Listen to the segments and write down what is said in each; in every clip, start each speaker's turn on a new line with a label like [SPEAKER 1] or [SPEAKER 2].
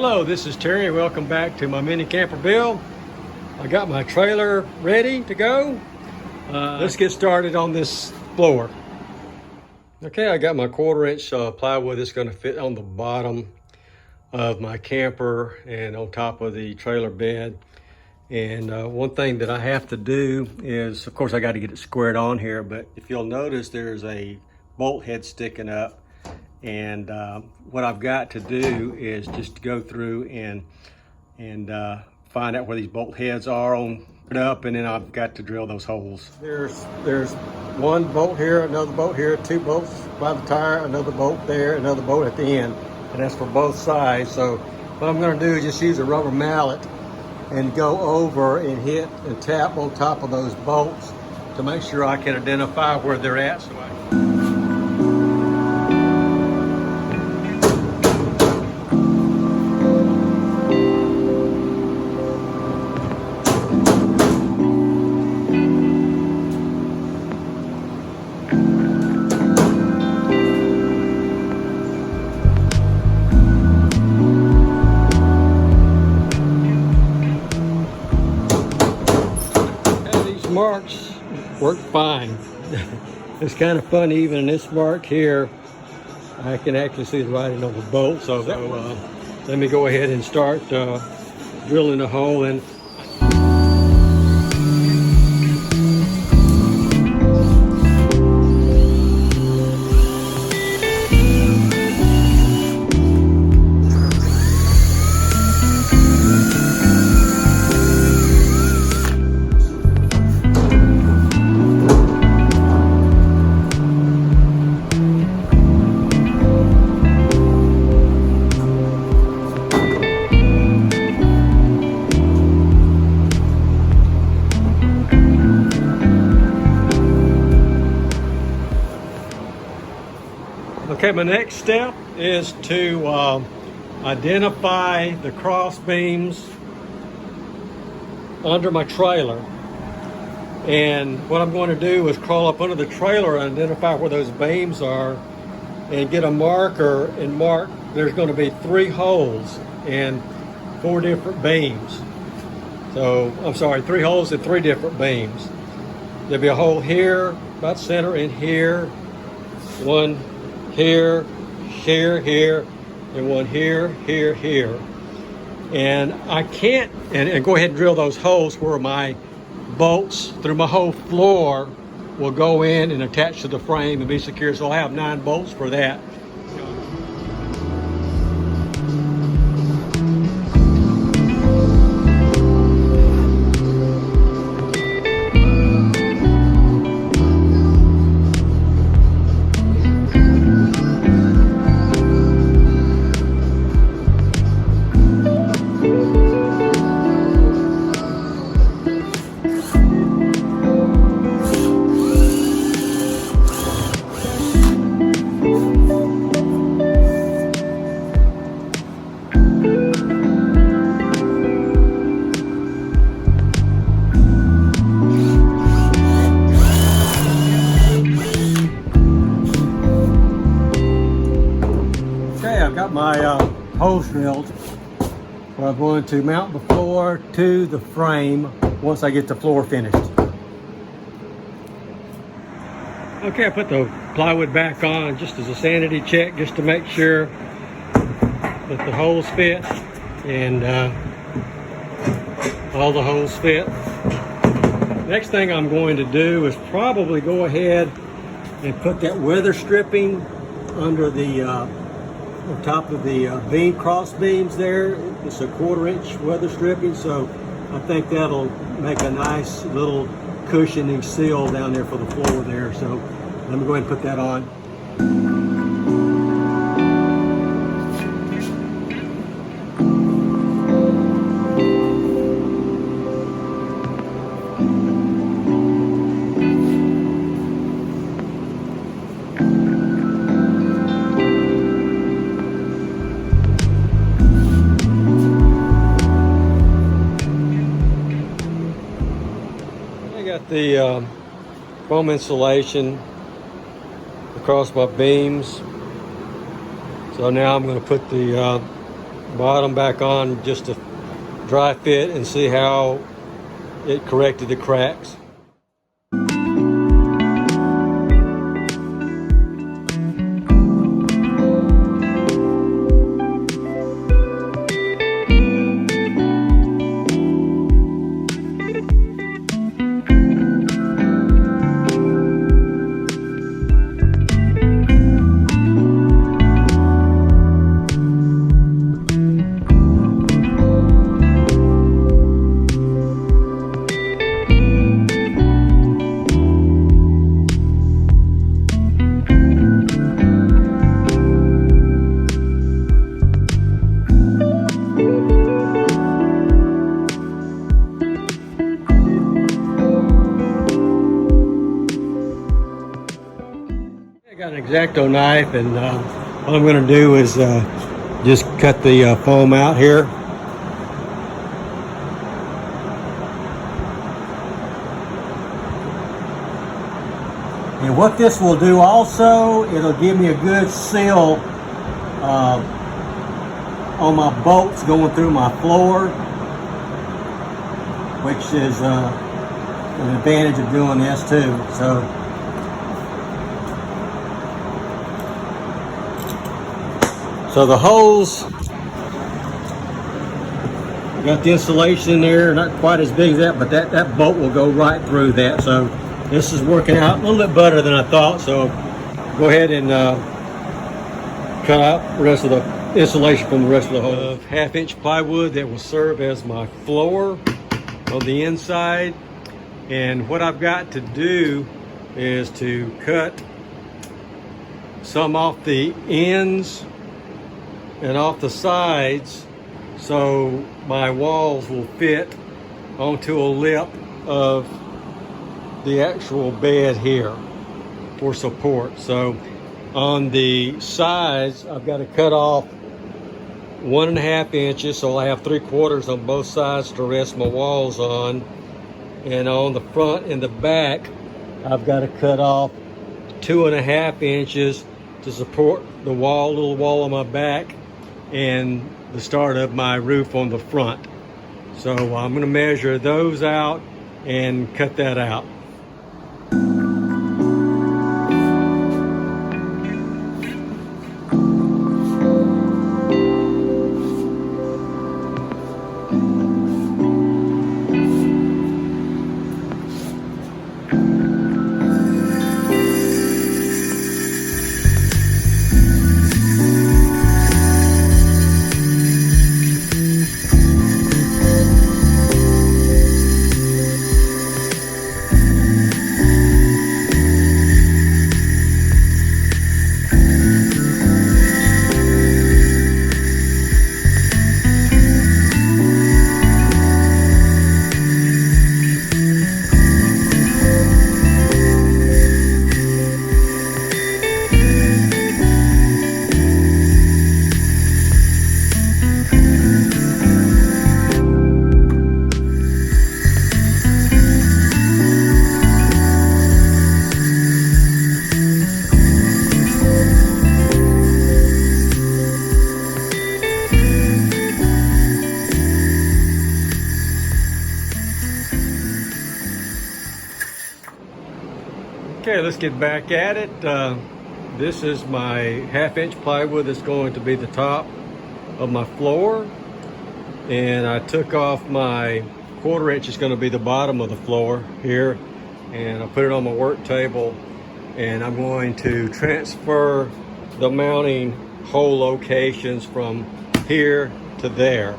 [SPEAKER 1] Hello, this is Terry. Welcome back to my mini camper build. I got my trailer ready to go. Let's get started on this floor. Okay, I got my 1/4-inch plywood that's going to fit on the bottom of my camper and on top of the trailer bed. And one thing that I have to do is, of course, I got to get it squared on here, but if you'll notice, there's a bolt head sticking up. And what I've got to do is just go through and find out where these bolt heads are on up, and then I've got to drill those holes. There's one bolt here, another bolt here, 2 bolts by the tire, another bolt there, another bolt at the end, and that's for both sides. So what I'm going to do is just use a rubber mallet and go over and hit and tap on top of those bolts to make sure I can identify where they're at. So marks work fine. It's kind of funny, even in this mark here, I can actually see the writing on the bolt. So let me go ahead and start drilling a hole in. Okay, my next step is to identify the cross beams under my trailer. And what I'm going to do is crawl up under the trailer and identify where those beams are and get a marker and mark. There's going to be 3 holes and 4 different beams. So, I'm sorry, 3 holes and 3 different beams. There'll be a hole here, about center, and here. One here, here, and one here, here. And I can't, and go ahead and drill those holes where my bolts through my whole floor will go in and attach to the frame and be secure. So I'll have 9 bolts for that. I've got my holes drilled where I'm going to mount the floor to the frame once I get the floor finished. Okay, I put the plywood back on just as a sanity check, just to make sure that the holes fit and all the holes fit. Next thing I'm going to do is probably go ahead and put that weather stripping under the on top of the beam cross beams there. It's a 1/4-inch weather stripping, so I think that'll make a nice little cushioning seal down there for the floor there. So let me go ahead and put that on. The foam insulation across my beams. So now I'm going to put the bottom back on just to dry fit and see how it corrected the cracks. I got an X-Acto knife, and what I'm going to do is just cut the foam out here. And what this will do also, it'll give me a good seal on my bolts going through my floor, which is an advantage of doing this too. So the holes, got the insulation in there, not quite as big as that, but that bolt will go right through that. So this is working out a little bit better than I thought. So go ahead and cut out the rest of the insulation from the rest of the hole. 1/2-inch plywood that will serve as my floor on the inside. And what I've got to do is to cut some off the ends and off the sides so my walls will fit onto a lip of the actual bed here for support. So on the sides, I've got to cut off 1.5 inches, so I have 3/4 on both sides to rest my walls on. And on the front and the back, I've got to cut off 2.5 inches to support the little wall on my back and the start of my roof on the front. So I'm going to measure those out and cut that out. Okay, let's get back at it. This is my 1/2-inch plywood that's going to be the top of my floor. And I took off my 1/4 inch, is going to be the bottom of the floor here. And I put it on my work table. And I'm going to transfer the mounting hole locations from here to there.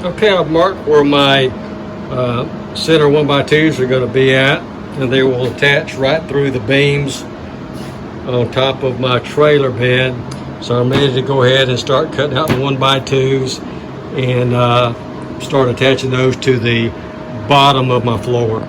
[SPEAKER 1] Okay, I've marked where my center 1x2s are going to be at, and they will attach right through the beams on top of my trailer bed. So I'm ready to go ahead and start cutting out the 1x2s and start attaching those to the bottom of my floor.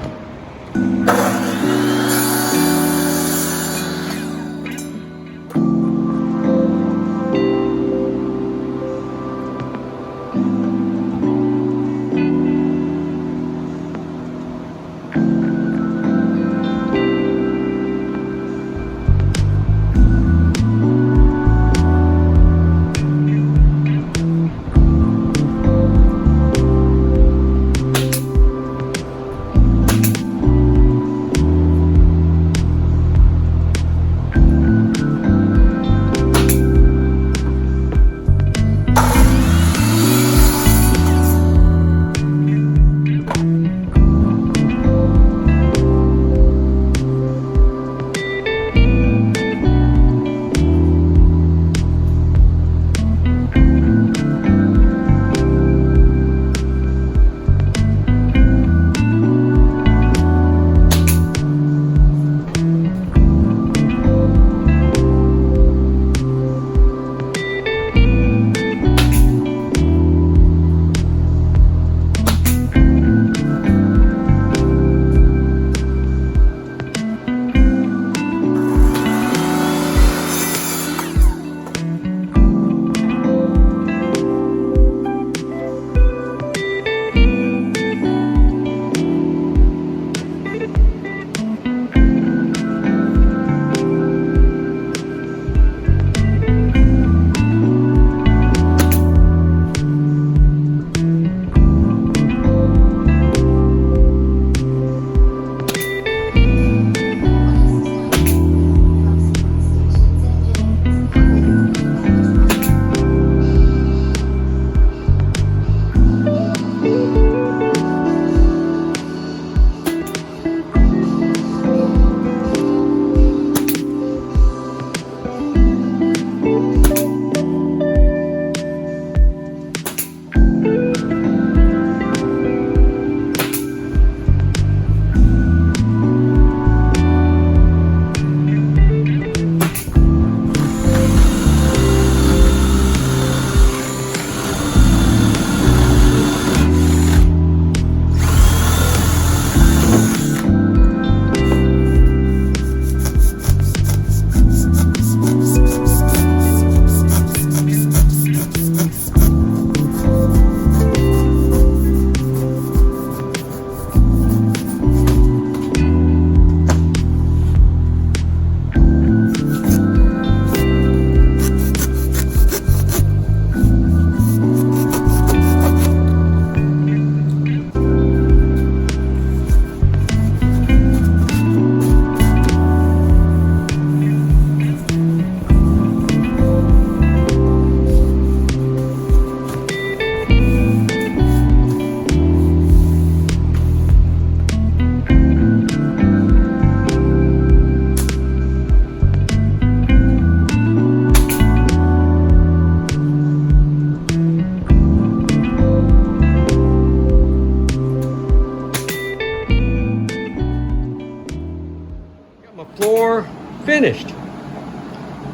[SPEAKER 1] Floor finished.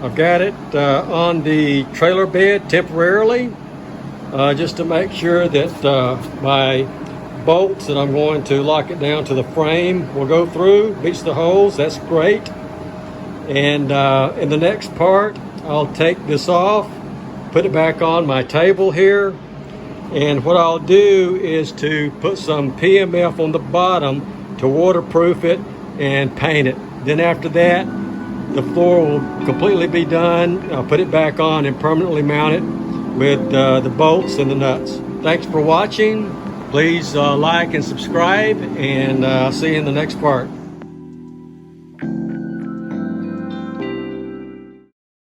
[SPEAKER 1] I've got it on the trailer bed temporarily, just to make sure that my bolts that I'm going to lock it down to the frame will go through, beats the holes. That's great. And in the next part, I'll take this off, put it back on my table here, and what I'll do is to put some PMF on the bottom to waterproof it and paint it. Then after that, the floor will completely be done. I'll put it back on and permanently mount it with the bolts and the nuts. Thanks for watching. Please like and subscribe, and I'll see you in the next part.